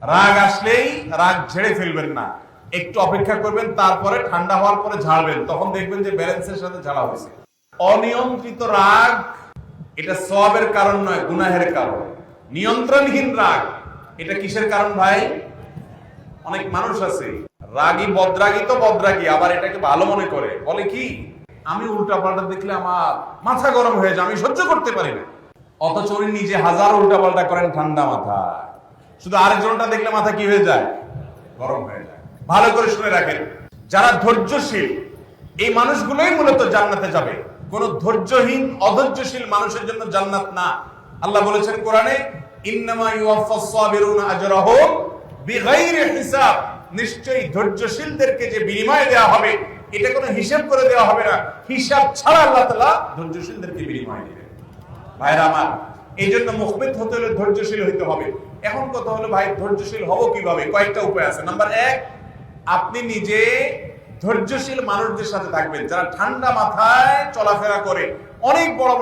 রাগ আসলেই রাগ ঝেড়ে ফেলবেন না, একটু অপেক্ষা করবেন, তারপরে ঠান্ডা হওয়ার পরে ঝাড়বেন, তখন দেখবেন যে ব্যালেন্সের সাথে ঝাড়া হয়েছে। অনিয়ন্ত্রিত রাগ এটা সওয়াবের কারণ নয়, গুনাহের কারণ। নিয়ন্ত্রণহীন রাগ এটা কিসের কারণ ভাই? অনেক মানুষ আছে রাগী, বদরাগী তো বদরাগী, আবার এটাকে ভালো মনে করে, বলে কি আমি উল্টাপাল্টা দেখলে আমার মাথা গরম হয়ে যায়, আমি সহ্য করতে পারি না। অথচ উনি নিজে হাজার উল্টাপাল্টা করেন ঠান্ডা মাথা, শুধু আরেকজনটা দেখলে মাথা কি হয়ে যায়? গরম হয়ে যায়। ভালো করে শুনে রাখেন, যারা ধৈর্যশীল এই মানুষগুলোই মূলত জান্নাতে যাবে। কোন ধৈর্যহীন অধৈর্যশীল মানুষের জন্য জান্নাত না। আল্লাহ বলেছেন কোরআনে, ইন্নামা ইউওয়াফাস সাবিরুনা আজরাহুম বিগাইরি হিসাব। নিশ্চয়ই ধৈর্যশীলদেরকে যে বিনিময় দেওয়া হবে এটা কোনো হিসাব করে দেওয়া হবে না, হিসাব ছাড়া আল্লাহ তাআলা ধৈর্যশীলদেরকে বিনিময় দিবেন। ভাইরা আমার, এই জন্য মুখবিত হতে হলে ধৈর্যশীল হইতে হবে। এখন কথা হলো ভাই ধৈর্যশীল হব কিভাবে? কয়েকটা উপায় আছে। নাম্বার 1, আপনি নিজে ধৈর্যশীল মানুষদের সাথে থাকবেন যারা ঠান্ডা মাথায় চলাফেরা করে। অনেক বড়